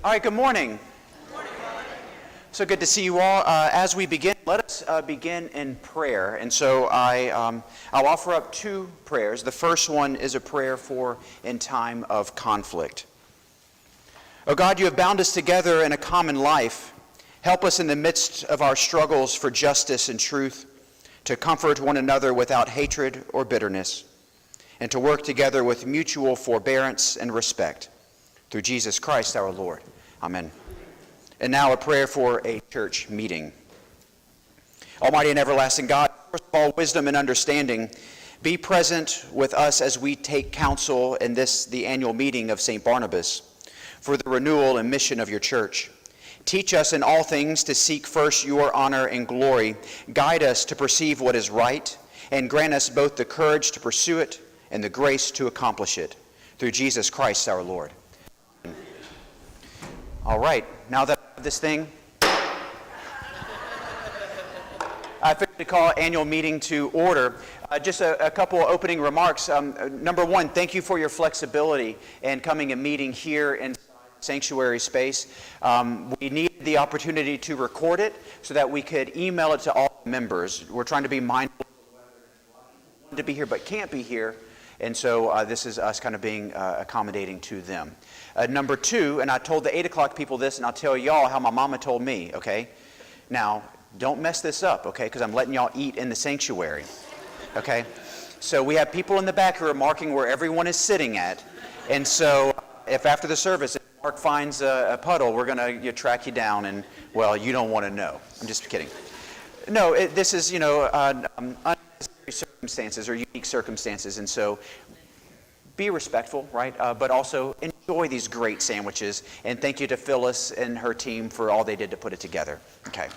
All right, good morning. So good to see you all. As we begin, let us begin in prayer. And so I'll offer up two prayers. The first one is a prayer for in time of conflict. Oh God, you have bound us together in a common life. Help us in the midst of our struggles for justice and truth to comfort one another without hatred or bitterness, and to work together with mutual forbearance and respect. Through Jesus Christ our Lord. Amen. And now a prayer for a church meeting. Almighty and everlasting God, first of all, wisdom and understanding, be present with us as we take counsel in the annual meeting of St. Barnabas for the renewal and mission of your church. Teach us in all things to seek first your honor and glory. Guide us to perceive what is right, and grant us both the courage to pursue it and the grace to accomplish it. Through Jesus Christ our Lord. All right, now that I have this thing, I figured to call annual meeting to order. Just a couple of opening remarks. Number one, thank you for your flexibility in coming and meeting here in sanctuary space. We needed the opportunity to record it so that we could email it to all members. We're trying to be mindful of to be here but can't be here. And so this is us kind of being accommodating to them. Number two, and I told the 8 o'clock people this, and I'll tell y'all how my mama told me, okay? Now, don't mess this up, okay? Because I'm letting y'all eat in the sanctuary, okay? So we have people in the back who are marking where everyone is sitting at. And so if after the service, if Mark finds a puddle, we're going to track you down, and, well, you don't want to know. I'm just kidding. No, this is, unnecessary circumstances or unique circumstances, and so be respectful, right? But also enjoy these great sandwiches, and thank you to Phyllis and her team for all they did to put it together. Okay.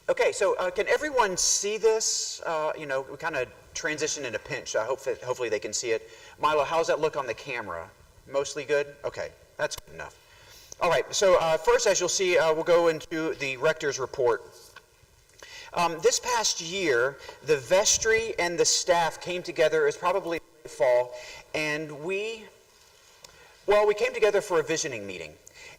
Okay, so can everyone see this? We kind of transitioned in a pinch. I hope that hopefully they can see it. Milo, how's that look on the camera? Mostly good? Okay, that's good enough. All right, so first, as you'll see, we'll go into the rector's report. This past year, the vestry and the staff came together, it was probably fall, and we came together for a visioning meeting.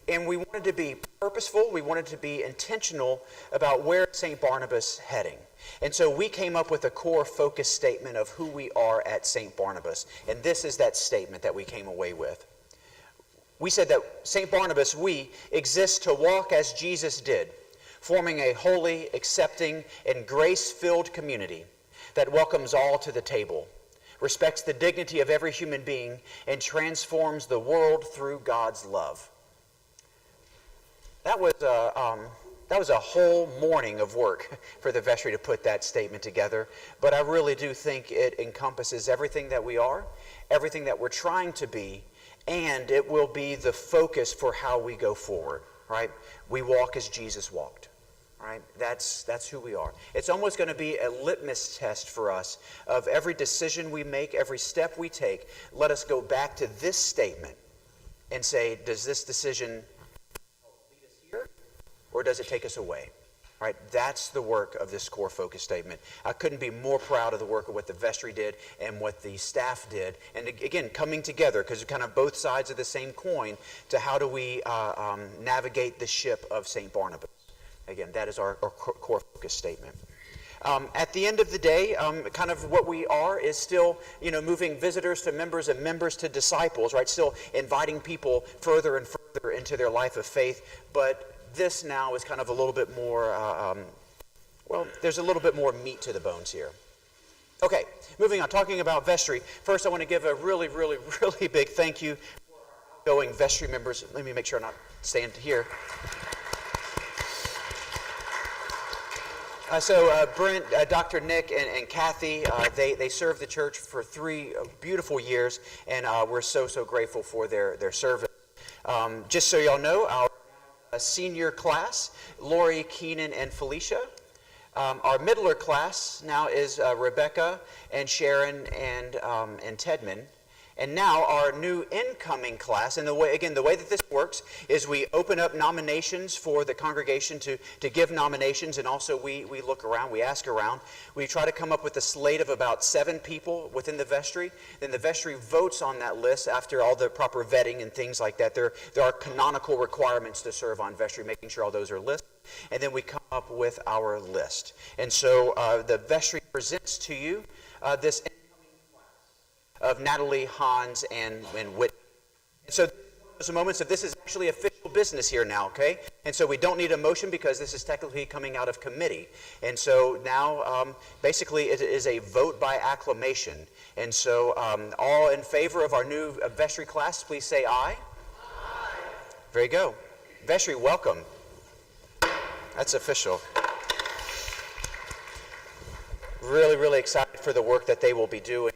And we wanted to be purposeful, we wanted to be intentional about where St. Barnabas heading. And so we came up with a core focus statement of who we are at St. Barnabas. And this is that statement that we came away with. We said that St. Barnabas, we exist to walk as Jesus did, forming a holy, accepting, and grace-filled community that welcomes all to the table, respects the dignity of every human being, and transforms the world through God's love. That was a whole morning of work for the vestry to put that statement together, but I really do think it encompasses everything that we are, everything that we're trying to be, and it will be the focus for how we go forward, right? We walk as Jesus walked, right? That's who we are. It's almost going to be a litmus test for us of every decision we make, every step we take. Let us go back to this statement and say, does this decision lead us here, or does it take us away? Right? That's the work of this core focus statement. I couldn't be more proud of the work of what the vestry did and what the staff did. And again, coming together, because kind of both sides of the same coin, to how do we navigate the ship of St. Barnabas. Again, that is our core focus statement. At the end of the day, kind of what we are is still, moving visitors to members and members to disciples, right? Still inviting people further and further into their life of faith, but this now is kind of a little bit more, there's a little bit more meat to the bones here. Okay, moving on, talking about vestry. First, I want to give a really, really, really big thank you for our outgoing vestry members. Let me make sure I'm not staying here. Brent, Dr. Nick, and Kathy, they served the church for 3 beautiful years, and we're so grateful for their service. Just so y'all know, our senior class, Lori, Keenan, and Felicia. Our middler class now is Rebecca and Sharon and Tedman. And now our new incoming class, and the way that this works is we open up nominations for the congregation to give nominations, and also we look around, we ask around. We try to come up with a slate of about 7 people within the vestry. Then the vestry votes on that list after all the proper vetting and things like that. There are canonical requirements to serve on vestry, making sure all those are listed. And then we come up with our list. And so the vestry presents to you this of Natalie, Hans, and Whitney. And so those moments of this is actually official business here now, okay? And so we don't need a motion because this is technically coming out of committee. And so now basically it is a vote by acclamation. And so all in favor of our new vestry class, please say aye. Aye. Very good. Vestry, welcome. That's official. Really, really excited for the work that they will be doing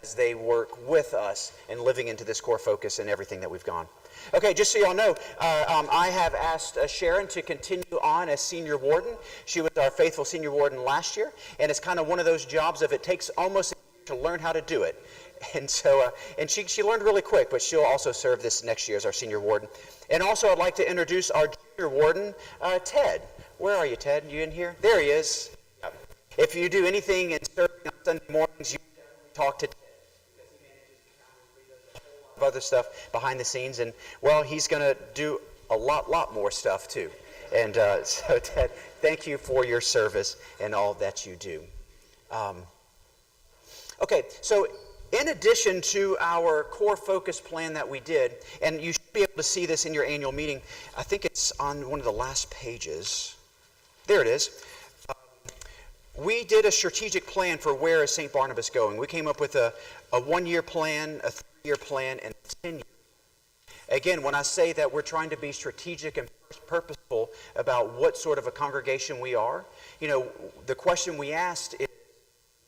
as they work with us and living into this core focus and everything that we've gone. Okay, just so y'all know, I have asked Sharon to continue on as senior warden. She was our faithful senior warden last year, and it's kind of one of those jobs of it takes almost a year to learn how to do it. And so, and she learned really quick, but she'll also serve this next year as our senior warden. And also, I'd like to introduce our junior warden, Ted. Where are you, Ted? You in here? There he is. If you do anything in serving on Sunday mornings, you talk to Ted because he manages a lot of other stuff behind the scenes, and well, he's going to do a lot more stuff too. And so, Ted, thank you for your service and all that you do. Okay, so in addition to our core focus plan that we did, and you should be able to see this in your annual meeting. I think it's on one of the last pages. There it is. We did a strategic plan for where is St. Barnabas going. We came up with a 1-year plan, a 3-year plan, and a 10-year. Again, when I say that we're trying to be strategic and purposeful about what sort of a congregation we are, you know, the question we asked is,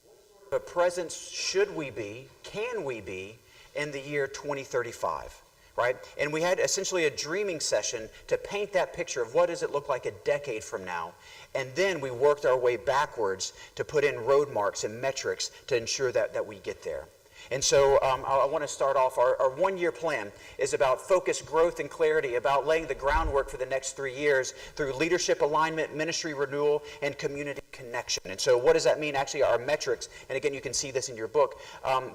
what sort of a presence should we be, can we be, in the year 2035? Right? And we had essentially a dreaming session to paint that picture of what does it look like a decade from now. And then we worked our way backwards to put in road marks and metrics to ensure that we get there. And so I want to start off, our 1-year plan is about focus, growth, and clarity, about laying the groundwork for the next 3 years through leadership alignment, ministry renewal, and community connection. And so what does that mean? Actually, our metrics, and again, you can see this in your book,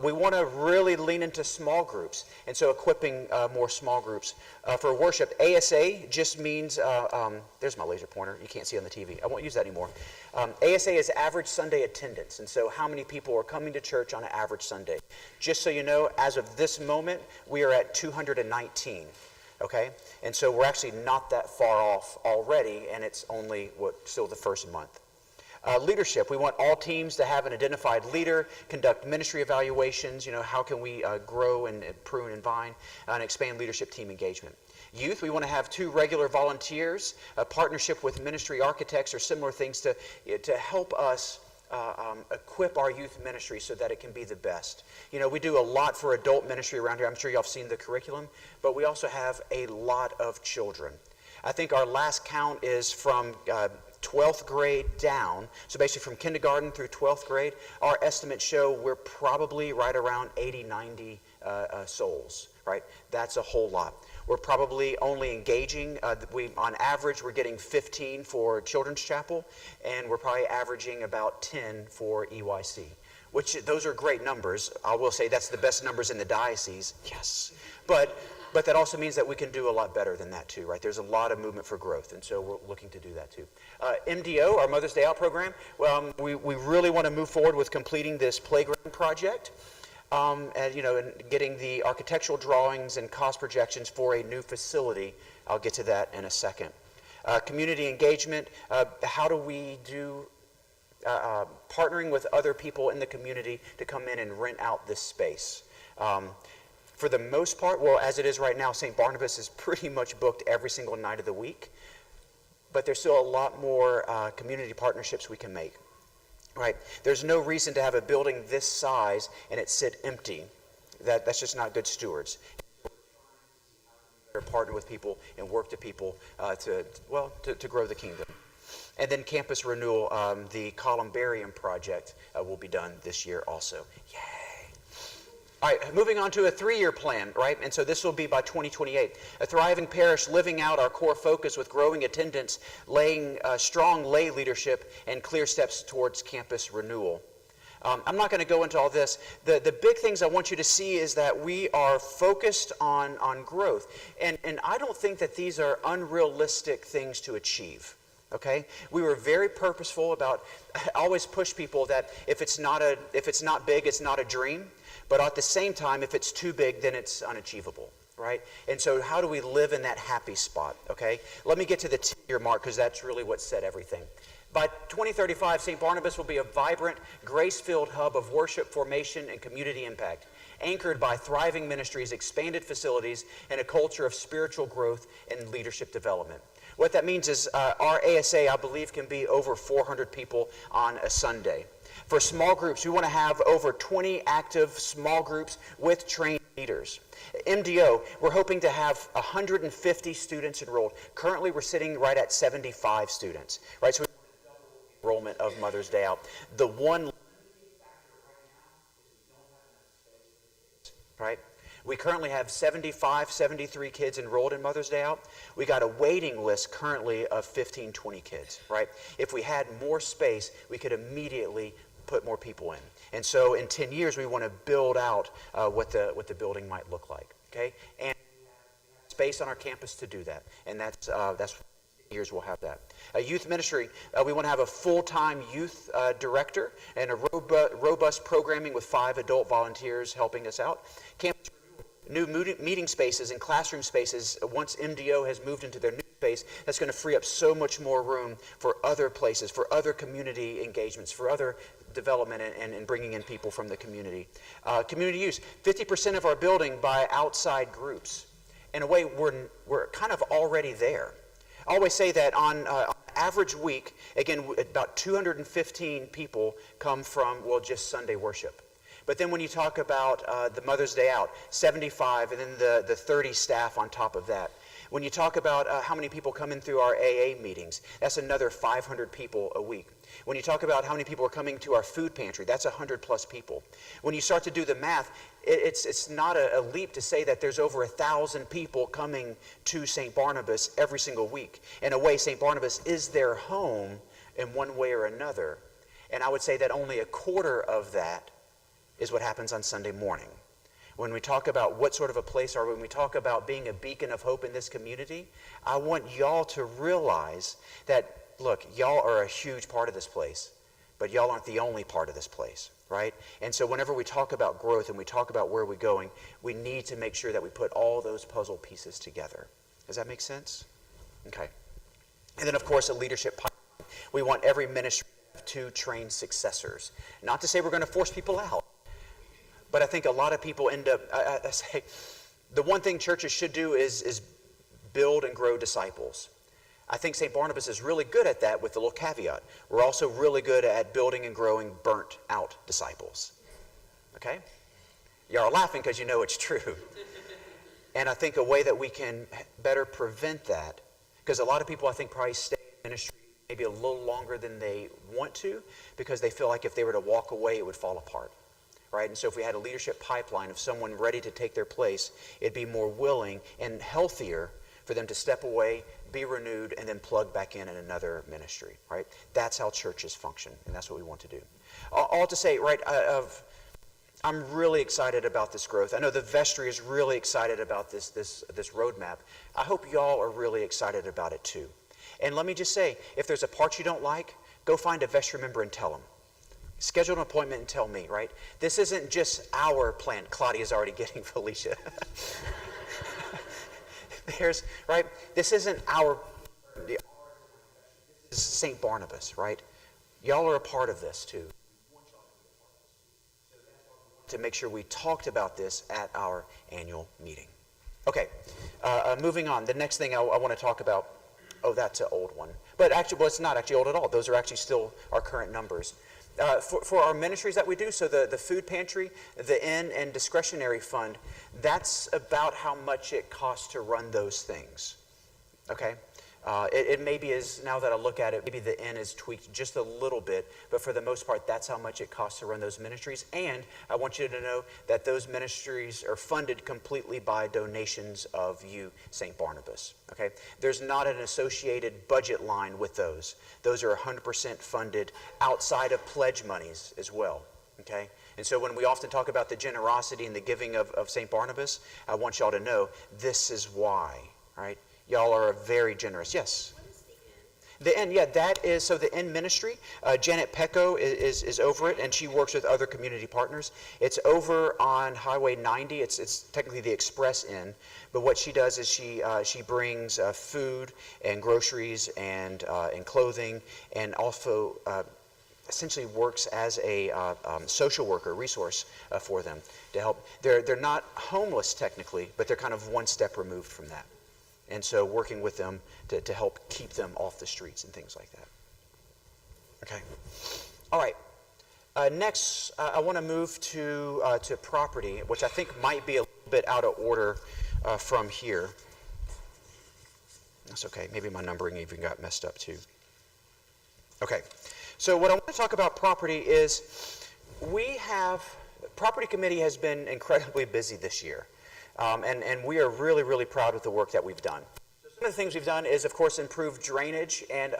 we want to really lean into small groups, and so equipping more small groups. For worship, ASA just means, there's my laser pointer, you can't see on the TV, I won't use that anymore. ASA is average Sunday attendance, and so how many people are coming to church on an average Sunday. Just so you know, as of this moment, we are at 219, okay? And so we're actually not that far off already, and it's only, still the first month. Leadership, we want all teams to have an identified leader, conduct ministry evaluations, you know, how can we grow and prune and vine, and expand leadership team engagement. Youth, we want to have 2 regular volunteers, a partnership with ministry architects or similar things to help us equip our youth ministry so that it can be the best. You know, we do a lot for adult ministry around here. I'm sure y'all have seen the curriculum, but we also have a lot of children. I think our last count is from 12th grade down, so basically from kindergarten through 12th grade. Our estimates show we're probably right around 80, 90 souls, right? That's a whole lot. We're probably only engaging, on average, we're getting 15 for Children's Chapel, and we're probably averaging about 10 for EYC, which those are great numbers. I will say that's the best numbers in the diocese, yes. But that also means that we can do a lot better than that too, right? There's a lot of movement for growth, and so we're looking to do that too. MDO, our Mother's Day Out program, we really want to move forward with completing this playground project. And, you know, and getting the architectural drawings and cost projections for a new facility. I'll get to that in a second. Community engagement, how do we do partnering with other people in the community to come in and rent out this space? For the most part, well, as it is right now, St. Barnabas is pretty much booked every single night of the week. But there's still a lot more community partnerships we can make. Right? There's no reason to have a building this size and it sit empty. That's just not good stewards. Partner with people and work to people to grow the kingdom. And then campus renewal, the Columbarium project will be done this year also. Yay! All right, moving on to a 3-year plan, right? And so this will be by 2028. A thriving parish, living out our core focus with growing attendance, laying strong lay leadership, and clear steps towards campus renewal. I'm not going to go into all this. The big things I want you to see is that we are focused on growth. And I don't think that these are unrealistic things to achieve. Okay? We were very purposeful about, I always push people that if it's not big, it's not a dream. But at the same time, if it's too big, then it's unachievable, right? And so how do we live in that happy spot, okay? Let me get to the 10-year mark, because that's really what said everything. By 2035, St. Barnabas will be a vibrant, grace-filled hub of worship, formation, and community impact, anchored by thriving ministries, expanded facilities, and a culture of spiritual growth and leadership development. What that means is our ASA, I believe, can be over 400 people on a Sunday. For small groups, we want to have over 20 active small groups with trained leaders. MDO, we're hoping to have 150 students enrolled. Currently, we're sitting right at 75 students, right? So we want to double the enrollment of Mother's Day out. The one right? We currently have 75, 73 kids enrolled in Mother's Day Out. We got a waiting list currently of 15, 20 kids, right? If we had more space, we could immediately put more people in. And so in 10 years, we want to build out what the building might look like, okay? And space on our campus to do that. And that's years we'll have that. A youth ministry, we want to have a full-time youth director and a robust programming with 5 adult volunteers helping us out. Campus new meeting spaces and classroom spaces. Once MDO has moved into their new space, that's going to free up so much more room for other places, for other community engagements, for other development and bringing in people from the community. Community use, 50% of our building by outside groups. In a way, we're kind of already there. I always say that on average week, again, about 215 people come from, well, just Sunday worship. But then when you talk about the Mother's Day Out, 75, and then the 30 staff on top of that. When you talk about how many people come in through our AA meetings, that's another 500 people a week. When you talk about how many people are coming to our food pantry, that's 100 plus people. When you start to do the math, it's not a leap to say that there's over 1,000 people coming to St. Barnabas every single week. In a way, St. Barnabas is their home in one way or another. And I would say that only a quarter of that is what happens on Sunday morning. When we talk about what sort of a place are we, when we talk about being a beacon of hope in this community, I want y'all to realize that, look, y'all are a huge part of this place, but y'all aren't the only part of this place, right? And so whenever we talk about growth and we talk about where we're going, we need to make sure that we put all those puzzle pieces together. Does that make sense? Okay. And then, of course, a leadership pipeline. We want every ministry to train successors. Not to say we're going to force people out. But I think a lot of people end up, I say, the one thing churches should do is build and grow disciples. I think St. Barnabas is really good at that with a little caveat. We're also really good at building and growing burnt out disciples. Okay? Y'all are laughing because you know it's true. And I think a way that we can better prevent that, because a lot of people I think probably stay in ministry maybe a little longer than they want to, because they feel like if they were to walk away, it would fall apart. Right? And so if we had a leadership pipeline of someone ready to take their place, it'd be more willing and healthier for them to step away, be renewed, and then plug back in another ministry. Right? That's how churches function, and that's what we want to do. All to say, right, I'm really excited about this growth. I know the vestry is really excited about this roadmap. I hope y'all are really excited about it too. And let me just say, if there's a part you don't like, go find a vestry member and tell them. Schedule an appointment and tell me, right? This isn't just our plan. Claudia's already getting Felicia. Right? This isn't our, this is St. Barnabas, right? Y'all are a part of this too. To make sure we talked about this at our annual meeting. Okay, moving on. The next thing I want to talk about, oh, that's an old one. But actually, well, it's not actually old at all. Those are actually still our current numbers. For our ministries that we do, so the food pantry, the inn, and discretionary fund, that's about how much it costs to run those things. Okay? It maybe is, now that I look at it, maybe the N is tweaked just a little bit, but for the most part, that's how much it costs to run those ministries. And I want you to know that those ministries are funded completely by donations of you, St. Barnabas. Okay? There's not an associated budget line with those. Those are 100% funded outside of pledge monies as well. Okay? And so when we often talk about the generosity and the giving of St. Barnabas, I want y'all to know this is why, right? Y'all are very generous. Yes? What is the end? The end, yeah, that is, so the end ministry, Janet Pecco is over it, and she works with other community partners. It's over on Highway 90. It's technically the express end, but what she does is she brings food and groceries and clothing, and also essentially works as a social worker resource for them to help. They're not homeless technically, but they're kind of one step removed from that. And so working with them to help keep them off the streets and things like that. Okay. All right. Next, I want to move to property, which I think might be a little bit out of order from here. That's okay. Maybe my numbering even got messed up too. Okay. So what I want to talk about property is property committee has been incredibly busy this year. And we are really, really proud of the work that we've done. So some of the things we've done is, of course, improve drainage and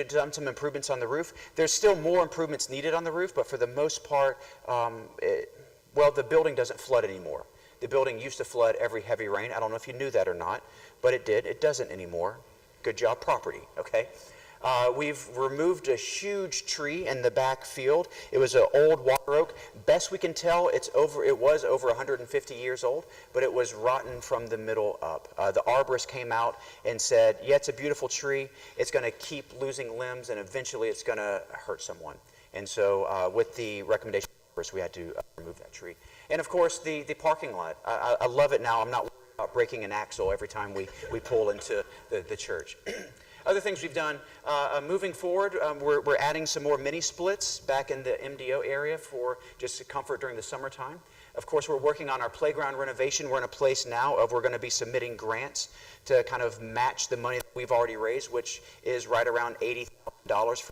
done some improvements on the roof. There's still more improvements needed on the roof, but for the most part, the building doesn't flood anymore. The building used to flood every heavy rain. I don't know if you knew that or not, but it did. It doesn't anymore. Good job, property, okay? We've removed a huge tree in the back field. It was an old water oak. Best we can tell, it was over 150 years old, but it was rotten from the middle up. The arborist came out and said, yeah, it's a beautiful tree. It's going to keep losing limbs, and eventually it's going to hurt someone. And so with the recommendation of the arborist, we had to remove that tree. And of course, the parking lot. I love it now. I'm not worried about breaking an axle every time we pull into the church. Other things we've done, moving forward, we're adding some more mini splits back in the MDO area for just comfort during the summertime. Of course, we're working on our playground renovation. We're in a place now of we're going to be submitting grants to kind of match the money that we've already raised, which is right around $80,000.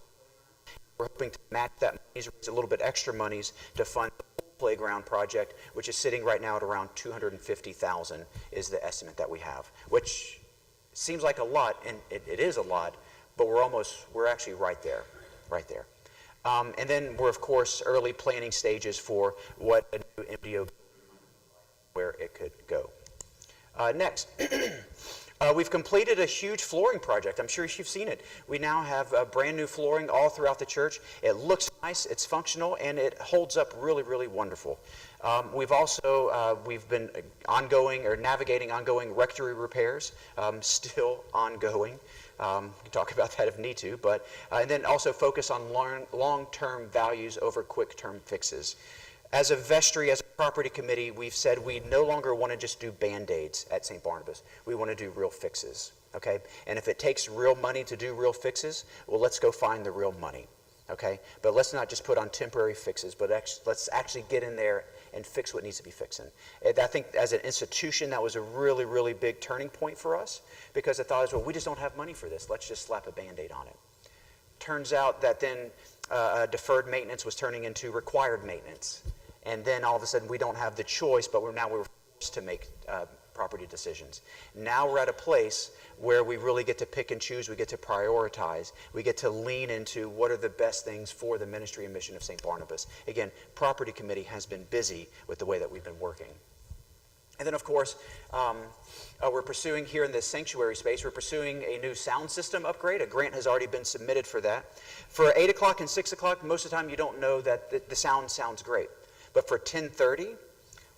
We're hoping to match that money, raise a little bit extra monies to fund the playground project, which is sitting right now at around $250,000 is the estimate that we have, which seems like a lot, and it is a lot, but we're actually right there. And then we're, of course, early planning stages for what a new MDO, where it could go. Next, we've completed a huge flooring project. I'm sure you've seen it. We now have brand new flooring all throughout the church. It looks nice, it's functional, and it holds up really, really wonderful. We've been navigating ongoing rectory repairs, still ongoing. We can talk about that if need to, but and then also focus on long-term values over quick-term fixes. As a vestry, as a property committee, we've said we no longer want to just do Band-Aids at St. Barnabas. We want to do real fixes, okay? And if it takes real money to do real fixes, well, let's go find the real money, okay? But let's not just put on temporary fixes, but let's actually get in there and fix what needs to be fixing. And I think as an institution, that was a really, really big turning point for us, because I thought, well, we just don't have money for this. Let's just slap a Band-Aid on it. Turns out that then deferred maintenance was turning into required maintenance. And then all of a sudden we don't have the choice, but we're forced to make property decisions. Now we're at a place where we really get to pick and choose, we get to prioritize, we get to lean into what are the best things for the ministry and mission of St. Barnabas. Again, property committee has been busy with the way that we've been working. And then, of course, we're pursuing here in this sanctuary space, we're pursuing a new sound system upgrade. A grant has already been submitted for that. For 8 o'clock and 6 o'clock, most of the time you don't know that the sound sounds great. But for 10:30,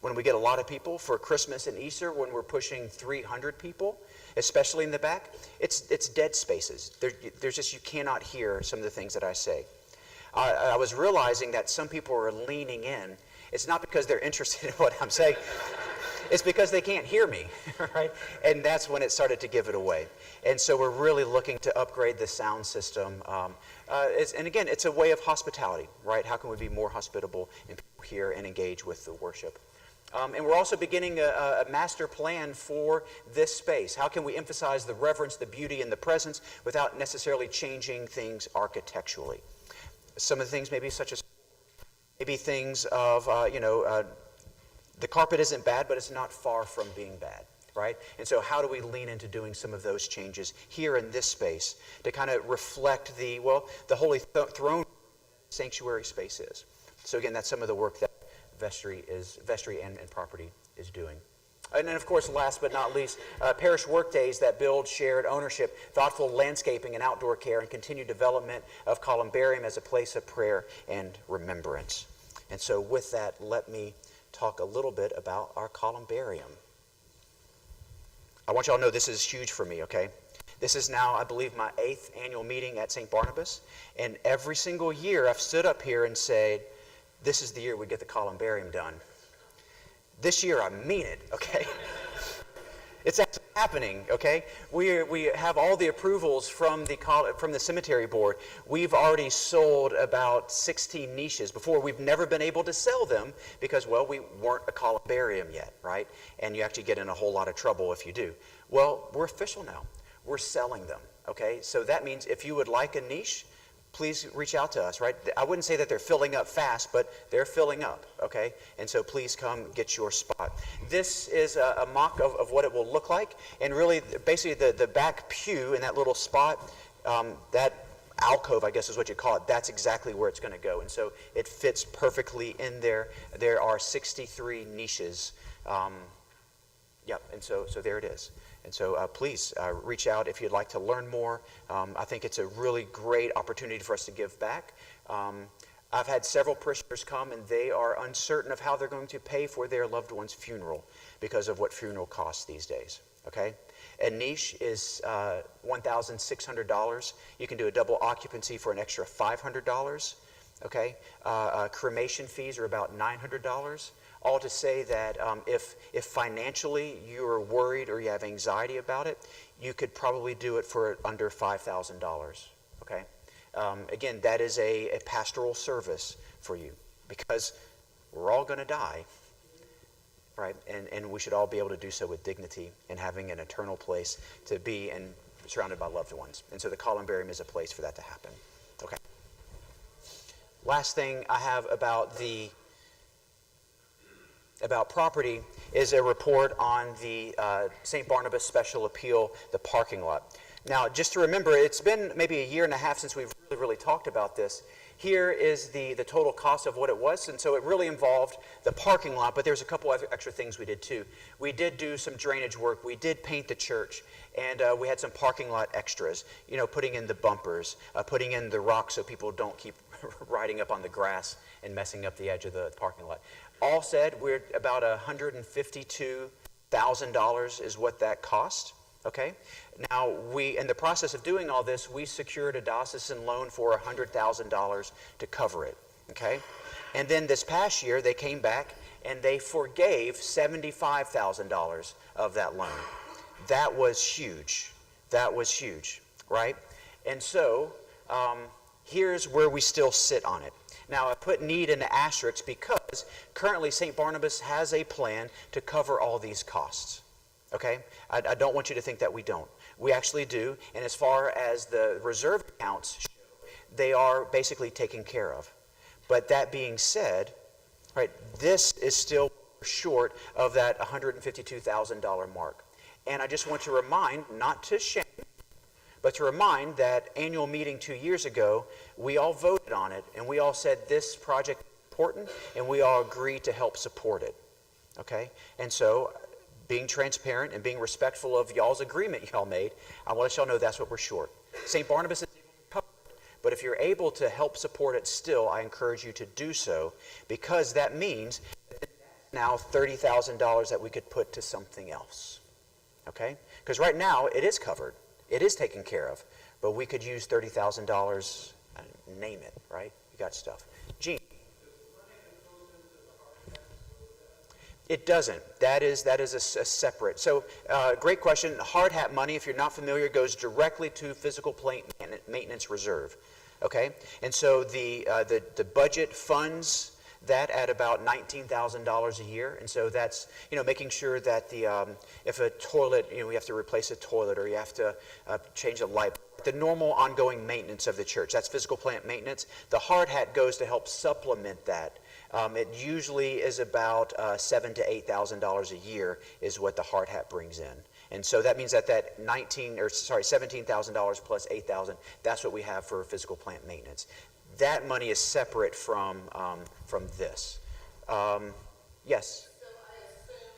when we get a lot of people, for Christmas and Easter, when we're pushing 300 people, especially in the back, it's dead spaces. There's just, you cannot hear some of the things that I say. I was realizing that some people are leaning in. It's not because they're interested in what I'm saying. It's because they can't hear me, right? And that's when it started to give it away. And so we're really looking to upgrade the sound system. And again, it's a way of hospitality, right? How can we be more hospitable and people hear and engage with the worship? And we're also beginning a master plan for this space. How can we emphasize the reverence, the beauty, and the presence without necessarily changing things architecturally? Some of the things maybe such as maybe things of, the carpet isn't bad, but it's not far from being bad, right? And so how do we lean into doing some of those changes here in this space to kind of reflect the holy throne sanctuary space is? So again, that's some of the work that vestry and property is doing. And then, of course, last but not least, parish work days that build shared ownership, thoughtful landscaping and outdoor care, and continued development of columbarium as a place of prayer and remembrance. And so with that, let me talk a little bit about our columbarium. I want you all to know this is huge for me, okay? This is now, I believe, my 8th annual meeting at St. Barnabas, and every single year I've stood up here and said, this is the year we get the columbarium done. This year, I mean it, okay? It's actually happening, okay? We have all the approvals from the cemetery board. We've already sold about 16 niches before. We've never been able to sell them because, we weren't a columbarium yet, right? And you actually get in a whole lot of trouble if you do. Well, we're official now. We're selling them, okay? So that means if you would like a niche, please reach out to us, right? I wouldn't say that they're filling up fast, but they're filling up, okay? And so please come get your spot. This is a mock of what it will look like. And really, basically, the back pew in that little spot, that alcove, I guess is what you call it, that's exactly where it's going to go. And so it fits perfectly in there. There are 63 niches. And so there it is. And so please reach out if you'd like to learn more. I think it's a really great opportunity for us to give back. I've had several parishioners come, and they are uncertain of how they're going to pay for their loved one's funeral because of what funeral costs these days. Okay? A niche is $1,600. You can do a double occupancy for an extra $500. Okay? Cremation fees are about $900. All to say that if financially you're worried or you have anxiety about it, you could probably do it for under $5,000, okay? Again, that is a pastoral service for you because we're all going to die, right? And we should all be able to do so with dignity and having an eternal place to be and surrounded by loved ones. And so the columbarium is a place for that to happen, okay? Last thing I have about property is a report on the St. Barnabas Special Appeal, the parking lot. Now, just to remember, it's been maybe a year and a half since we've really talked about this. Here is the total cost of what it was, and so it really involved the parking lot, but there's a couple other extra things we did too. We did do some drainage work, we did paint the church, and we had some parking lot extras, putting in the bumpers, putting in the rocks so people don't keep riding up on the grass and messing up the edge of the parking lot. All said, we're about $152,000 is what that cost, okay? Now, in the process of doing all this, we secured a diocesan loan for $100,000 to cover it, okay? And then this past year, they came back and they forgave $75,000 of that loan. That was huge. That was huge, right? And so, here's where we still sit on it. Now, I put need in the asterisks because currently St. Barnabas has a plan to cover all these costs, okay? I don't want you to think that we don't. We actually do, and as far as the reserve accounts show, they are basically taken care of. But that being said, right, this is still short of that $152,000 mark. And I just want to remind, not to shame, but to remind that annual meeting 2 years ago, we all voted on it, and we all said this project is important, and we all agreed to help support it, okay? And so, being transparent and being respectful of y'all's agreement y'all made, I want to let y'all know that's what we're short. St. Barnabas is able to cover it, but if you're able to help support it still, I encourage you to do so, because that means now $30,000 that we could put to something else, okay? Because right now, it is covered. It is taken care of, but we could use $30,000, name it, right? You got stuff. Gene. It doesn't. That is a separate. So, great question. Hard hat money, if you're not familiar, goes directly to physical plant maintenance reserve. Okay, and so the budget funds That at about $19,000 a year. And so that's, making sure that if a toilet, we have to replace a toilet, or you have to change a light, the normal ongoing maintenance of the church. That's physical plant maintenance. The hard hat goes to help supplement that. It usually is about $7,000 to $8,000 a year is what the hard hat brings in. And so that means that $17,000 plus $8,000, that's what we have for physical plant maintenance. That money is separate from this. Yes? So I assume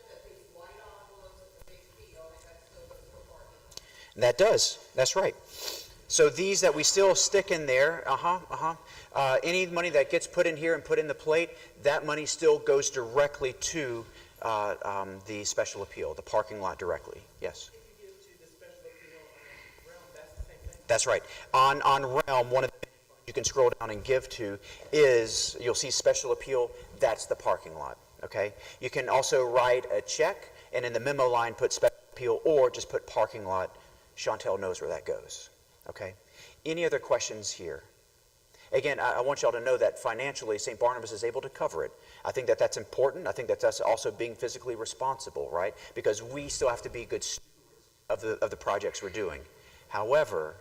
that these white envelopes at the big PO, that still goes for parking. That does. That's right. So these that we still stick in there, any money that gets put in here and put in the plate, that money still goes directly to the special appeal, the parking lot directly. Yes? If you give to the special appeal realm, that's the same thing? That's right. On realm, one of the things you can scroll down and give to is, you'll see special appeal, that's the parking lot. Okay? You can also write a check, and in the memo line put special appeal, or just put parking lot. Chantel knows where that goes. Okay? Any other questions here? Again, I want y'all to know that financially, St. Barnabas is able to cover it. I think that that's important. I think that that's also being physically responsible, right? Because we still have to be good stewards of the projects we're doing. However,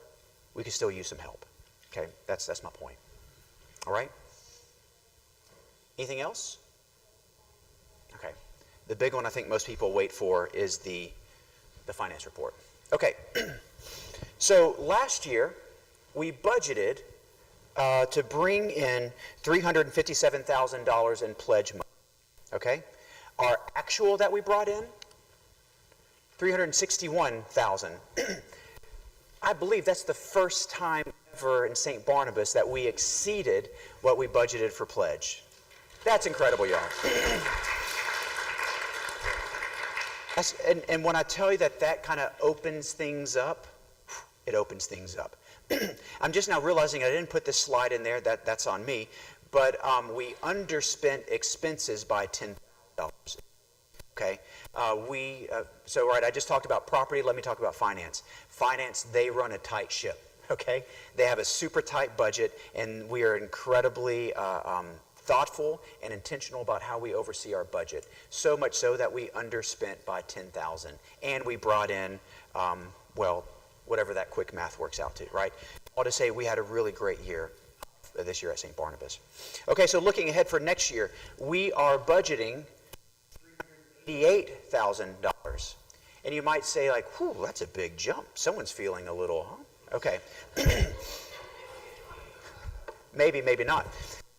we can still use some help. Okay? That's my point. All right? Anything else? Okay. The big one I think most people wait for is the finance report. Okay. So last year, we budgeted to bring in $357,000 in pledge money. Okay? Our actual that we brought in, $361,000. I believe that's the first time ever in St. Barnabas that we exceeded what we budgeted for pledge. That's incredible, y'all. And when I tell you that kind of opens things up, it opens things up. I'm just now realizing I didn't put this slide in there. That's on me. But we underspent expenses by $10,000. Okay? So I just talked about property. Let me talk about finance. Finance, they run a tight ship. Okay? They have a super tight budget, and we are incredibly thoughtful and intentional about how we oversee our budget. So much so that we underspent by $10,000. And we brought in, whatever that quick math works out to, right? I ought to say we had a really great year this year at St. Barnabas. Okay, so looking ahead for next year, we are budgeting $88,000. And you might say, like, whew, that's a big jump. Someone's feeling a little, huh? Okay. Maybe, maybe not.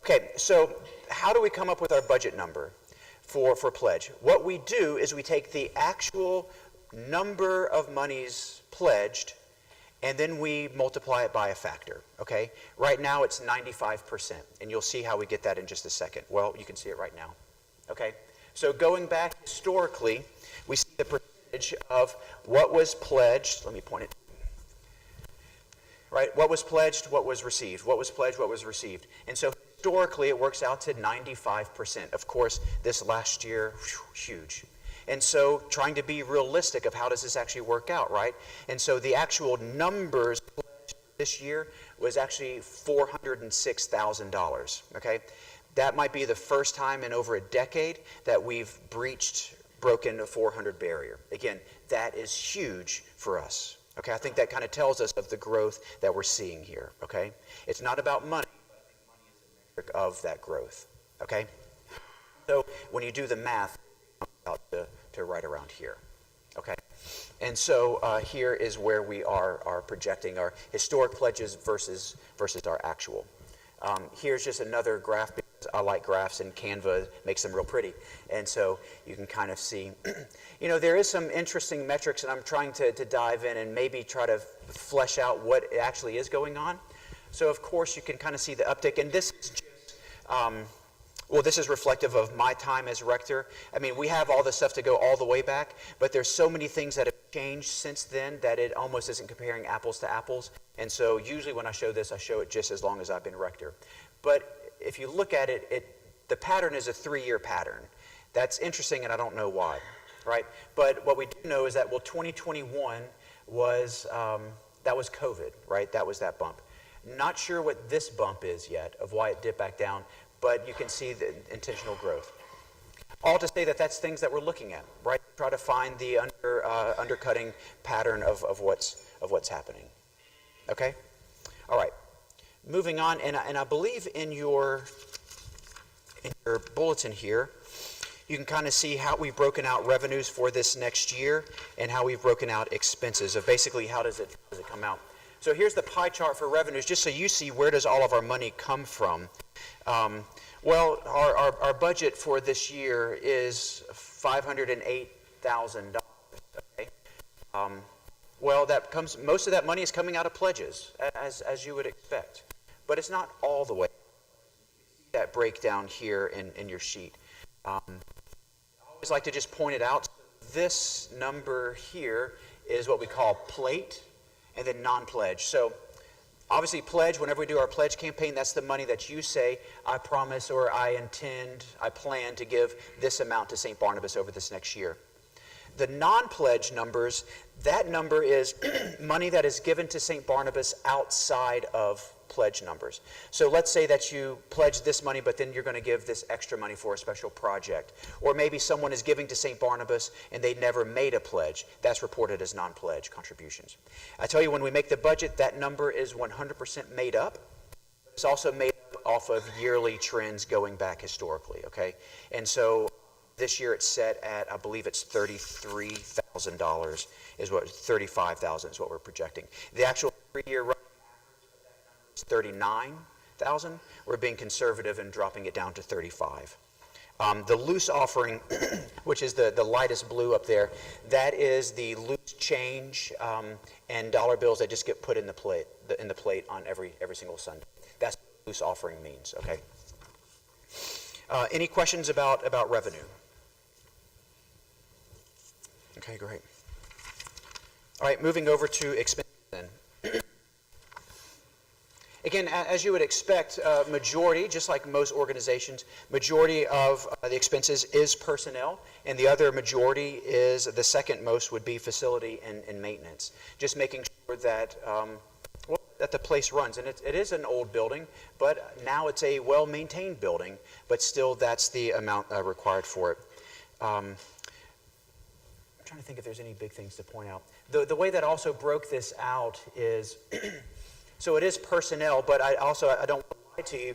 Okay, so how do we come up with our budget number for pledge? What we do is we take the actual number of monies pledged, and then we multiply it by a factor, okay? Right now it's 95%, and you'll see how we get that in just a second. Well, you can see it right now, okay? So going back historically, we see the percentage of what was pledged. Let me point it. Right, what was pledged, what was received. What was pledged, what was received. And so historically, it works out to 95%. Of course, this last year, huge. And so trying to be realistic of how does this actually work out, right? And so the actual numbers this year was actually $406,000, okay? That might be the first time in over a decade that we've broken the 400 barrier. Again, that is huge for us, okay? I think that kind of tells us of the growth that we're seeing here, okay? It's not about money, but I think money is a metric of that growth, okay? So when you do the math, it comes out to right around here, okay? And so here is where we are projecting our historic pledges versus our actual. Here's just another graph because I like graphs, and Canva makes them real pretty. And so you can kind of see, there is some interesting metrics, and I'm trying to dive in and maybe try to flesh out what actually is going on. So of course you can kind of see the uptick, and this is just, this is reflective of my time as rector. I mean, we have all this stuff to go all the way back, but there's so many things that have changed since then that it almost isn't comparing apples to apples. And so usually when I show this, I show it just as long as I've been rector. But if you look at it, the pattern is a 3-year pattern. That's interesting, and I don't know why, right? But what we do know is that, 2021 was, that was COVID, right? That was that bump. Not sure what this bump is yet, of why it dipped back down, but you can see the intentional growth. All to say that that's things that we're looking at, right? Try to find the undercutting pattern of what's happening. Okay? All right. Moving on, and I believe in your bulletin here, you can kind of see how we've broken out revenues for this next year and how we've broken out expenses of basically how does it come out. So here's the pie chart for revenues, just so you see where does all of our money come from. Well, our budget for this year is $508,000. Okay. Well, most of that money is coming out of pledges, as you would expect, but it's not all the way. That breakdown here in your sheet. I always like to just point it out. This number here is what we call plate, and then non-pledge. So obviously pledge, whenever we do our pledge campaign, that's the money that you say, I promise or I intend, I plan to give this amount to St. Barnabas over this next year. The non-pledge numbers, that number is money that is given to St. Barnabas outside of pledge numbers. So let's say that you pledge this money, but then you're going to give this extra money for a special project. Or maybe someone is giving to St. Barnabas and they never made a pledge. That's reported as non-pledge contributions. I tell you, when we make the budget, that number is 100% made up. It's also made up off of yearly trends going back historically, okay? And so this year it's set at, I believe it's $33,000 is what, $35,000 is what we're projecting. The actual 3-year run is $39,000. We're being conservative and dropping it down to $35,000. The loose offering, which is the lightest blue up there, that is the loose change and dollar bills that just get put in the plate on every single Sunday. That's what loose offering means, okay? Any questions about revenue? Okay, great. All right, moving over to expenses then. Again, as you would expect, majority, just like most organizations, majority of the expenses is personnel, and the other majority is, the second most would be facility and maintenance. Just making sure that that the place runs. And it is an old building, but now it's a well-maintained building, but still that's the amount required for it. I'm trying to think if there's any big things to point out. The way that also broke this out is, so it is personnel, but I don't want to lie to you.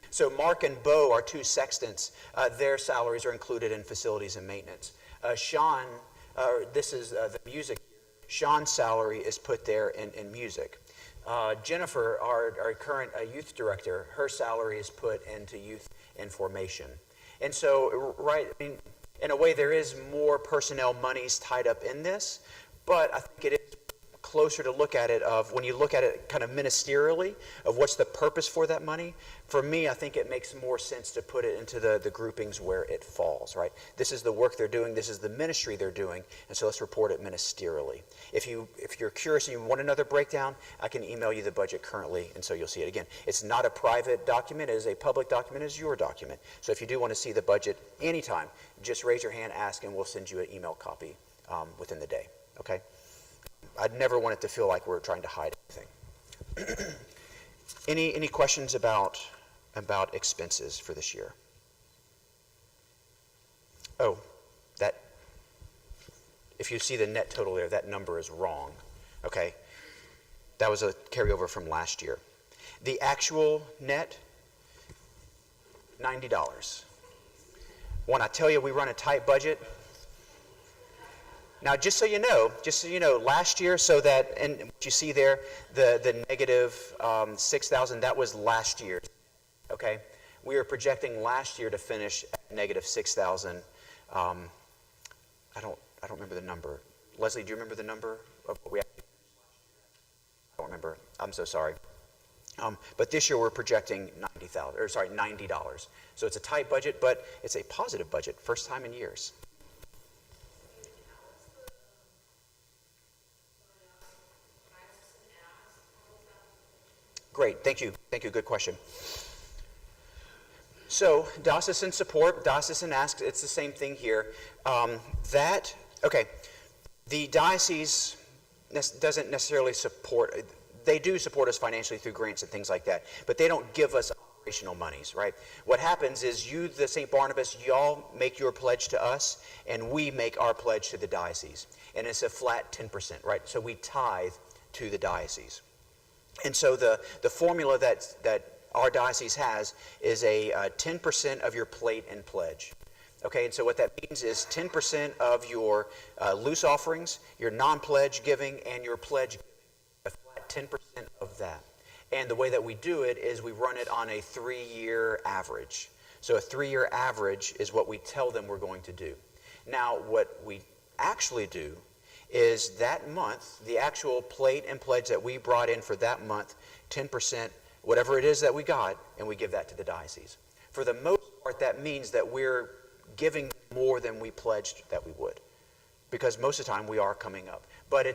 So Mark and Bo, our two sextants, their salaries are included in facilities and maintenance. Sean, this is the music. Sean's salary is put there in music. Jennifer, our current youth director, her salary is put into youth and formation. And so, right, I mean, in a way, there is more personnel monies tied up in this, but I think it is closer to look at it of, when you look at it kind of ministerially, of what's the purpose for that money. For me, I think it makes more sense to put it into the groupings where it falls, right? This is the work they're doing, this is the ministry they're doing, and so let's report it ministerially. If you're curious and you want another breakdown, I can email you the budget currently, and so you'll see it again. It's not a private document, it is a public document, it is your document. So if you do want to see the budget anytime, just raise your hand, ask, and we'll send you an email copy within the day, okay? I'd never want it to feel like we're trying to hide anything. Any questions about expenses for this year? Oh, that, if you see the net total there, that number is wrong. Okay, that was a carryover from last year. The actual net, $90. When I tell you we run a tight budget. Now, just so you know, last year, so that, and what you see there, the negative 6,000, that was last year. Okay, we were projecting last year to finish at negative 6,000. I don't remember the number. Leslie, do you remember the number of what we actually finished last year? I don't remember. I'm so sorry. But this year we're projecting $90. So it's a tight budget, but it's a positive budget, first time in years. Great, thank you, good question. So, diocesan support, diocesan ask, it's the same thing here. The diocese doesn't necessarily support, they do support us financially through grants and things like that, but they don't give us operational monies, right? What happens is you, the St. Barnabas, y'all make your pledge to us, and we make our pledge to the diocese. And it's a flat 10%, right? So we tithe to the diocese. And so the formula that our diocese has is a 10% of your plate and pledge. Okay, and so what that means is 10% of your loose offerings, your non-pledge giving, and your pledge giving. A flat 10% of that. And the way that we do it is we run it on a 3-year average. So a 3-year average is what we tell them we're going to do. Now, what we actually do is that month, the actual plate and pledge that we brought in for that month, 10%, whatever it is that we got, and we give that to the diocese. For the most part, that means that we're giving more than we pledged that we would, because most of the time we are coming up. But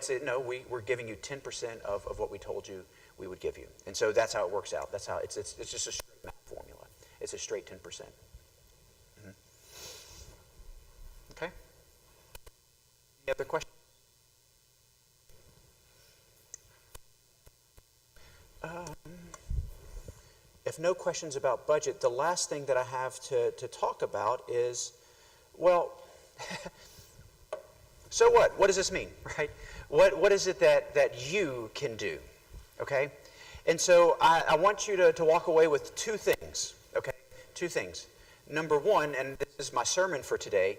we're giving you 10% of what we told you we would give you. And so that's how it works out. That's how it's just a straight math formula. It's a straight 10%. Mm-hmm. Okay? Any other questions? If no questions about budget, the last thing that I have to talk about is, well, so what? What does this mean, right? What is it that you can do, okay? And so I want you to walk away with 2 things, okay? 2 things. Number 1, and this is my sermon for today,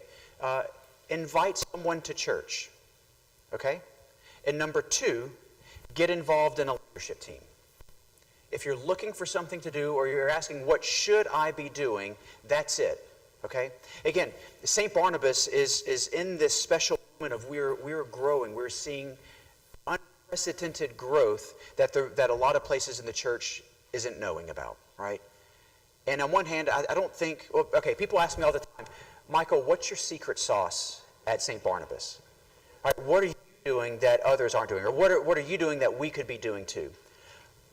invite someone to church, okay? And number 2, get involved in a leadership team. If you're looking for something to do, or you're asking, what should I be doing, that's it, okay? Again, St. Barnabas is in this special moment of we're growing. We're seeing unprecedented growth that a lot of places in the church isn't knowing about, right? And on one hand, I don't think, well, okay, people ask me all the time, Michael, what's your secret sauce at St. Barnabas? All right, what are you doing that others aren't doing? Or what are you doing that we could be doing too?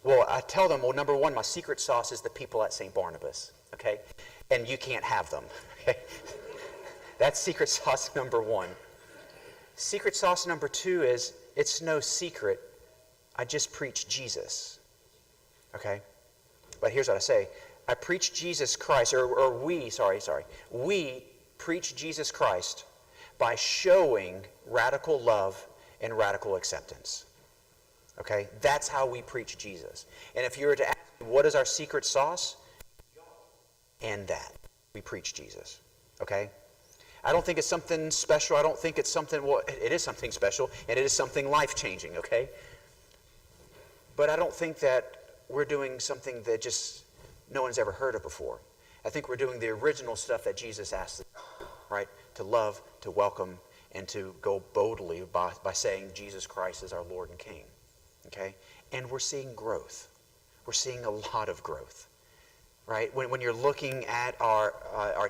Well, I tell them, well, number 1, my secret sauce is the people at St. Barnabas, okay? And you can't have them, okay? That's secret sauce number 1. Secret sauce number 2 is, it's no secret, I just preach Jesus, okay? But here's what I say. I preach Jesus Christ, we preach Jesus Christ by showing radical love and radical acceptance. Okay, that's how we preach Jesus. And if you were to ask me, what is our secret sauce? And that we preach Jesus. Okay? I don't think it's something special. I don't think it's something, well, it is something special, and it is something life-changing, okay? But I don't think that we're doing something that just no one's ever heard of before. I think we're doing the original stuff that Jesus asked us, right? To love, to welcome, and to go boldly by saying Jesus Christ is our Lord and King. Okay? And we're seeing growth. We're seeing a lot of growth. Right? When you're looking at our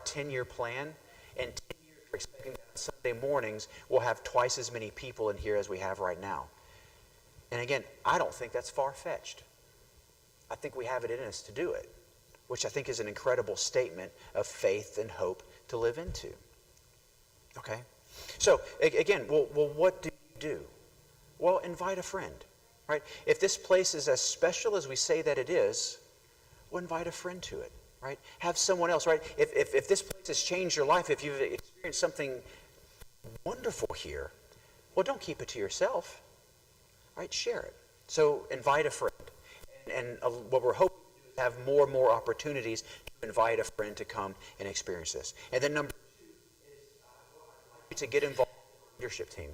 10-year plan, in 10 years we're expecting that on Sunday mornings we'll have twice as many people in here as we have right now. And again, I don't think that's far-fetched. I think we have it in us to do it, which I think is an incredible statement of faith and hope to live into. Okay? So, again, well, what do you do? Well, invite a friend. Right? If this place is as special as we say that it is, well, invite a friend to it. Right? Have someone else. Right? If this place has changed your life, if you've experienced something wonderful here, well, don't keep it to yourself. Right? Share it. So invite a friend. And what we're hoping to do is have more and more opportunities to invite a friend to come and experience this. And then number 2 is to get involved in the leadership team.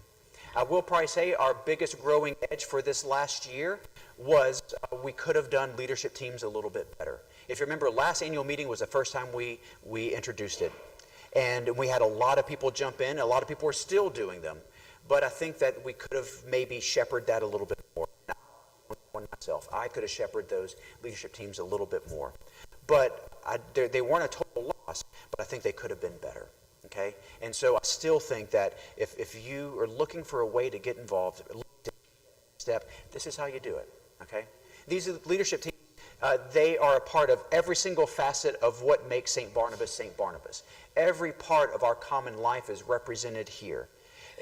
I will probably say our biggest growing edge for this last year was we could have done leadership teams a little bit better. If you remember, last annual meeting was the first time we introduced it. And we had a lot of people jump in. A lot of people were still doing them. But I think that we could have maybe shepherded that a little bit more. Myself, I could have shepherded those leadership teams a little bit more. But they weren't a total loss, but I think they could have been better. Okay? And so I still think that if you are looking for a way to get involved, this is how you do it. Okay? These are the leadership teams. They are a part of every single facet of what makes St. Barnabas St. Barnabas. Every part of our common life is represented here.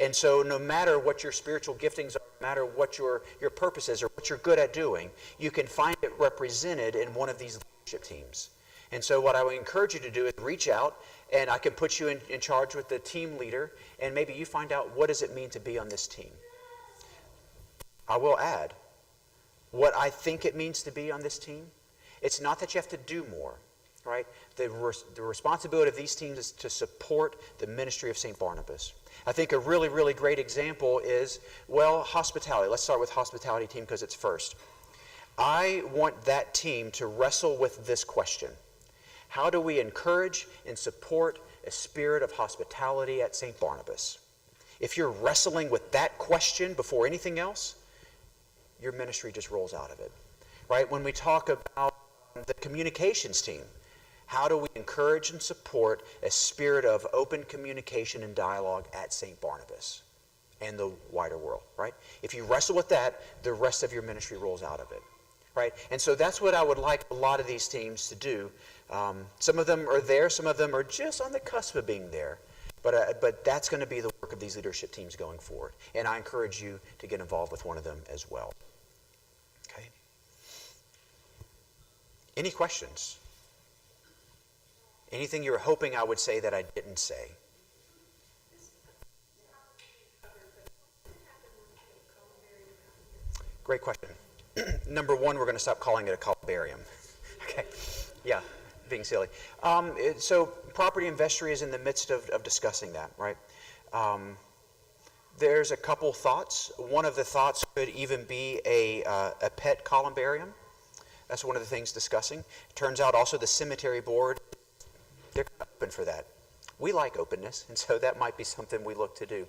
And so no matter what your spiritual giftings are, no matter what your purpose is or what you're good at doing, you can find it represented in one of these leadership teams. And so what I would encourage you to do is reach out, and I can put you in charge with the team leader, and maybe you find out what does it mean to be on this team. I will add, what I think it means to be on this team, it's not that you have to do more, right? The responsibility of these teams is to support the ministry of St. Barnabas. I think a really, really great example is, well, hospitality. Let's start with hospitality team because it's first. I want that team to wrestle with this question. How do we encourage and support a spirit of hospitality at St. Barnabas? If you're wrestling with that question before anything else, your ministry just rolls out of it, right? When we talk about the communications team, how do we encourage and support a spirit of open communication and dialogue at St. Barnabas and the wider world, right? If you wrestle with that, the rest of your ministry rolls out of it, right? And so that's what I would like a lot of these teams to do. Some of them are there, some of them are just on the cusp of being there. But that's going to be the work of these leadership teams going forward. And I encourage you to get involved with one of them as well. Okay? Any questions? Anything you were hoping I would say that I didn't say? Great question. Number one, we're going to stop calling it a columbarium. Okay. Yeah, being silly. So property and vestry is in the midst of discussing that, right? There's a couple thoughts. One of the thoughts could even be a pet columbarium. That's one of the things discussing. It turns out also the cemetery board, they're open for that. We like openness, and so that might be something we look to do.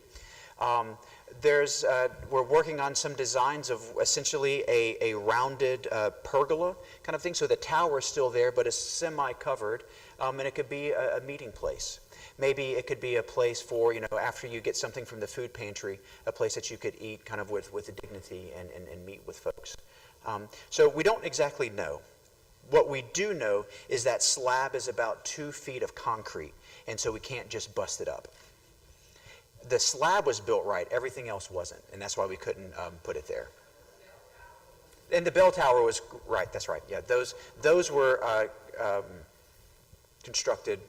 We're working on some designs of essentially a rounded pergola kind of thing. So the tower is still there, but it's semi-covered, and it could be a meeting place. Maybe it could be a place for, after you get something from the food pantry, a place that you could eat kind of with dignity and meet with folks. So we don't exactly know. What we do know is that slab is about 2 feet of concrete, and so we can't just bust it up. The slab was built right, everything else wasn't, and that's why we couldn't put it there. And the bell tower was right, that's right, yeah. Those were constructed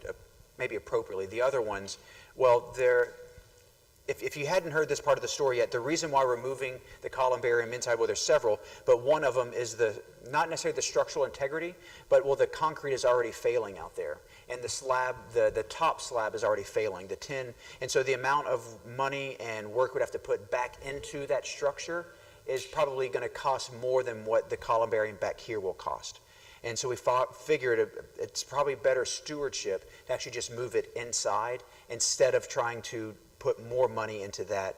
maybe appropriately. The other ones, well, if you hadn't heard this part of the story yet, the reason why we're moving the columbarium inside, well, there's several, but one of them is not necessarily the structural integrity, but, well, the concrete is already failing out there. And the slab, the top slab is already failing, the tin. And so the amount of money and work we'd have to put back into that structure is probably going to cost more than what the columbarium back here will cost. And so we figured it's probably better stewardship to actually just move it inside instead of trying to put more money into that,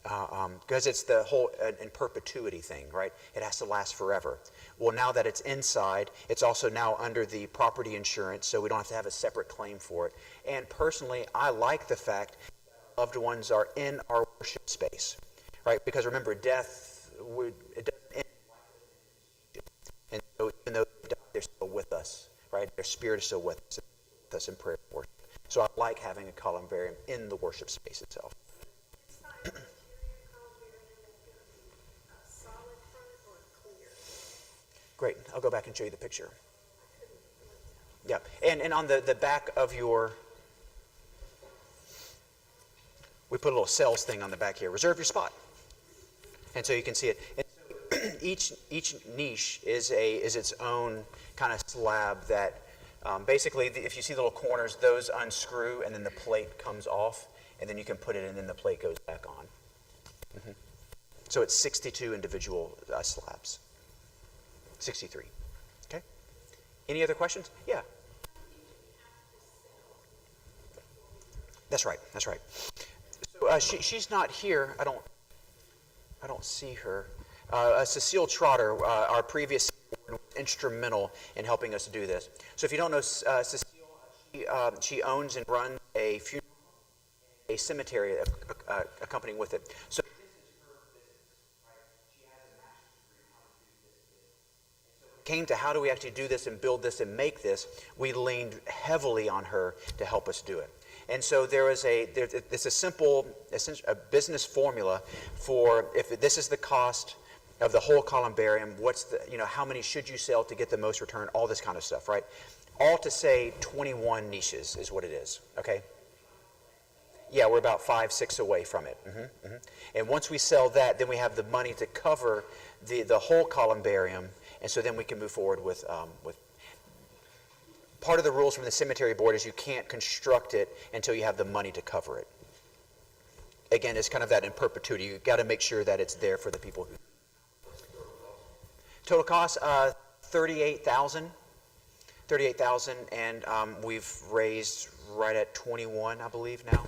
because it's the whole in perpetuity thing, right? It has to last forever. Well, now that it's inside, it's also now under the property insurance, so we don't have to have a separate claim for it. And personally, I like the fact that loved ones are in our worship space, right? Because remember, death, it doesn't end. And so even though they die, they're still with us, right? Their spirit is still with us in prayer and worship. So I like having a columbarium in the worship space itself. It's not a interior columbarium, a solid front or clear? Great. I'll go back and show you the picture. Yeah. And on the back of we put a little sales thing on the back here. Reserve your spot. And so you can see it. And so each niche is its own kind of slab that basically, if you see the little corners, those unscrew and then the plate comes off, and then you can put it in and then the plate goes back on. Mm-hmm. So it's 62 individual slabs. 63. Okay? Any other questions? Yeah. That's right. So she's not here. I don't see her. Cecile Trotter, our previous instrumental in helping us do this. So if you don't know Cecile, she owns and runs a funeral, a cemetery accompanying with it. So this is her business, right? She has a master's degree in how to do this. And so when it came to how do we actually do this and build this and make this, we leaned heavily on her to help us do it. And so it's a simple, a business formula for if this is the cost of the whole columbarium, how many should you sell to get the most return, all this kind of stuff, right? All to say 21 niches is what it is, okay? Yeah, we're about 5, 6 away from it. And once we sell that, then we have the money to cover the whole columbarium, and so then we can move forward with part of the rules from the cemetery board is you can't construct it until you have the money to cover it. Again, it's kind of that in perpetuity. You've got to make sure that it's there for the people who. Total cost, $38,000. $38,000, and we've raised right at 21, I believe now.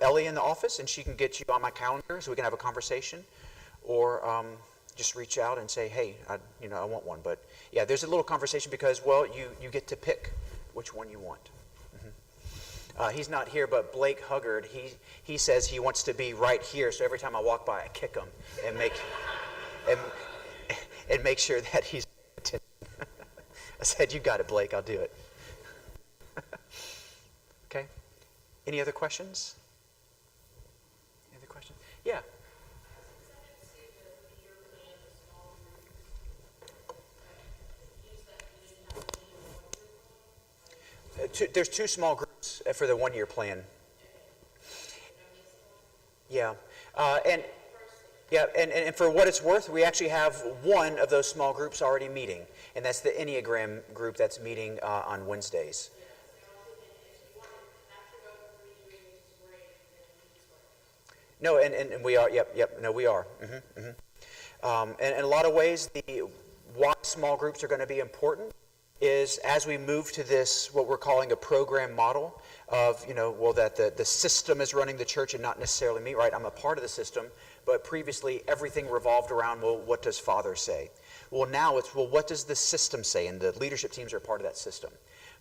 Ellie in the office, and she can get you on my calendar so we can have a conversation, or just reach out and say, hey, I want one. But yeah, there's a little conversation because, well, you get to pick which one you want. He's not here, but Blake Huggard, he says he wants to be right here, so every time I walk by, I kick him and make sure that he's attention. I said, you got it, Blake, I'll do it. Okay. Any other questions? Any other questions? Yeah. There's 2 small groups for the 1-year plan. Yeah. And for what it's worth, we actually have one of those small groups already meeting, and that's the Enneagram group that's meeting on Wednesdays. No, and we are. Yep. No, we are. And in a lot of ways, why small groups are going to be important is as we move to this, what we're calling a program model of, that the system is running the church and not necessarily me, right? I'm a part of the system, but previously everything revolved around, well, what does Father say? Well, now it's, well, what does the system say? And the leadership teams are part of that system.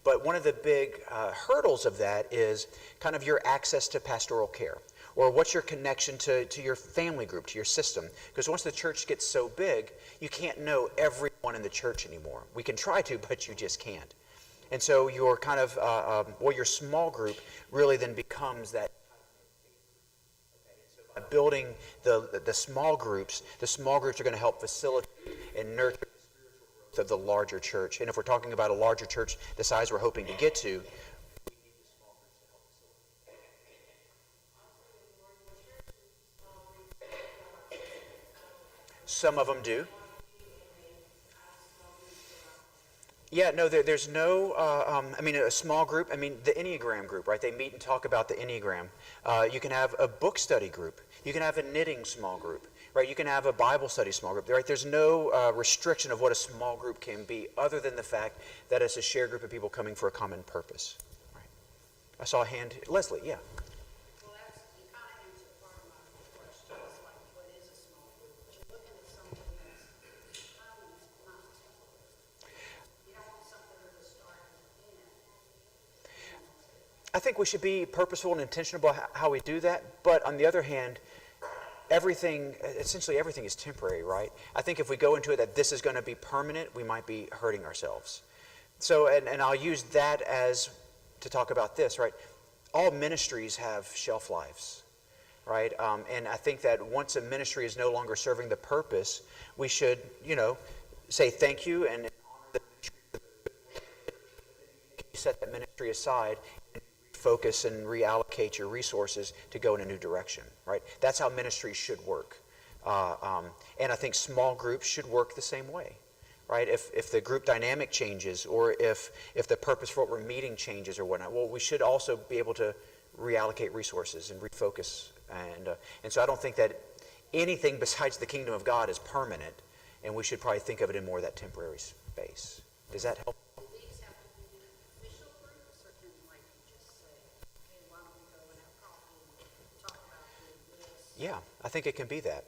But one of the big hurdles of that is kind of your access to pastoral care. Or what's your connection to your family group, to your system? Because once the church gets so big, you can't know everyone in the church anymore. We can try to, but you just can't. And so your kind of, your small group really then becomes that. Building the small groups are going to help facilitate and nurture the spiritual growth of the larger church. And if we're talking about a larger church, the size we're hoping to get to, some of them do. Yeah, no, there's no, a small group, the Enneagram group, right? They meet and talk about the Enneagram. You can have a book study group. You can have a knitting small group, right? You can have a Bible study small group, right? There's no restriction of what a small group can be other than the fact that it's a shared group of people coming for a common purpose. Right. I saw a hand. Leslie, yeah. Well, that's, you kind of answered part of my question. It's like, what is a small group? But you're looking at something that's permanent, not temporary. You don't want something with a start and an end. I think we should be purposeful and intentional about how we do that. But on the other hand, essentially everything is temporary, right? I think if we go into it that this is going to be permanent, we might be hurting ourselves. So, and I'll use that as to talk about this, right? All ministries have shelf lives, right? And I think that once a ministry is no longer serving the purpose, we should, say thank you and honor the ministry. Set that ministry aside and focus and reallocate your resources to go in a new direction, right? That's how ministry should work. And I think small groups should work the same way, right? If the group dynamic changes or if the purpose for what we're meeting changes or whatnot, well, we should also be able to reallocate resources and refocus. And so I don't think that anything besides the kingdom of God is permanent, and we should probably think of it in more of that temporary space. Does that help? These have to be official groups, or can like you just say, hey, why don't we go and have coffee and talk about this? Yeah, I think it can be that.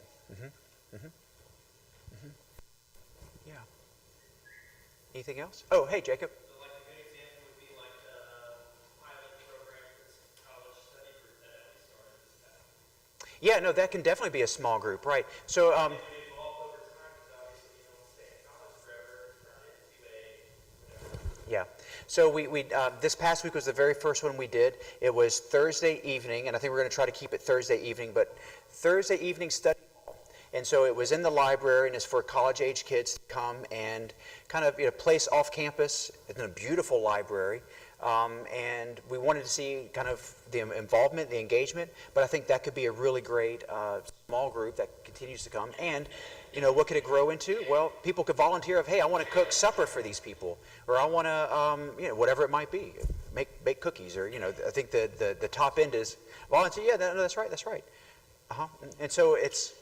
Yeah. Anything else? Oh, hey, Jacob. So like a good example would be like the pilot program for this college study group that we started this past. Yeah, no, that can definitely be a small group, right? So, It evolved over time because obviously you don't stay in college forever. So we this past week was the very first one we did. It was Thursday evening, and I think we're going to try to keep it Thursday evening, but Thursday evening study hall. And so it was in the library, and it's for college-age kids to come and kind of place off campus in a beautiful library. And we wanted to see kind of the involvement, the engagement, but I think that could be a really great small group that continues to come. And, what could it grow into? Well, people could volunteer hey, I want to cook supper for these people, or I want to, whatever it might be, bake cookies, or, I think the top end is volunteer. Yeah, no, that's right. And so it's,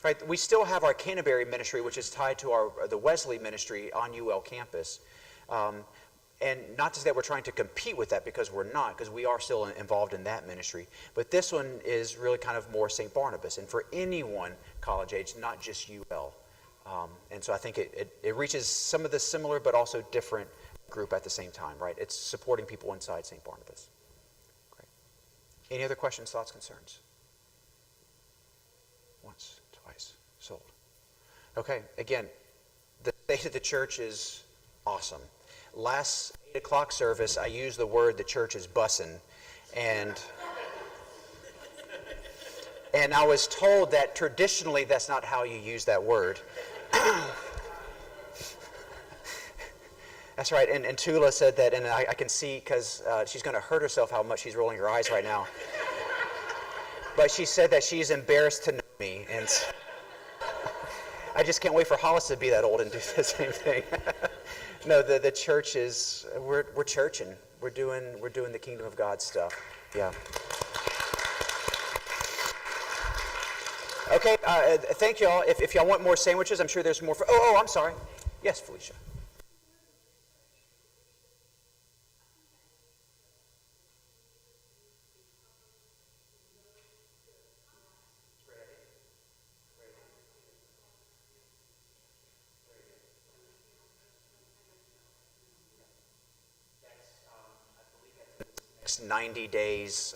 right, we still have our Canterbury ministry, which is tied to the Wesley ministry on UL campus. And not to say that we're trying to compete with that, because we're not, because we are still involved in that ministry. But this one is really kind of more St. Barnabas, and for anyone college age, not just UL. And so I think it reaches some of the similar but also different group at the same time, right? It's supporting people inside St. Barnabas. Great. Any other questions, thoughts, concerns? Once, twice, sold. Okay, again, the state of the church is awesome. Last 8 o'clock service, I used the word the church is bussin', and I was told that traditionally that's not how you use that word. That's right, and Tula said that, and I can see, because she's going to hurt herself how much she's rolling her eyes right now. But she said that she's embarrassed to know me, and I just can't wait for Hollis to be that old and do the same thing. No, the church is, we're churching. We're doing the kingdom of God stuff. Yeah. Okay, thank you all. If y'all want more sandwiches, I'm sure there's more. I'm sorry. Yes, Felicia. Next 90 days.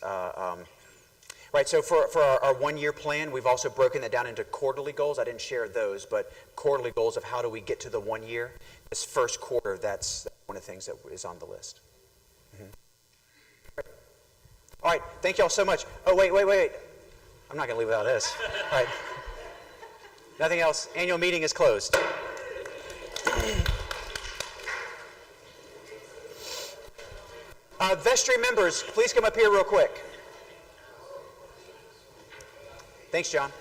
Right, so for our one-year plan, we've also broken that down into quarterly goals. I didn't share those, but quarterly goals of how do we get to the 1 year. This first quarter, that's one of the things that is on the list. Mm-hmm. All right, thank you all so much. Oh, wait. I'm not going to leave without this. All right. Nothing else. Annual meeting is closed. Vestry members, please come up here real quick. Thanks, John.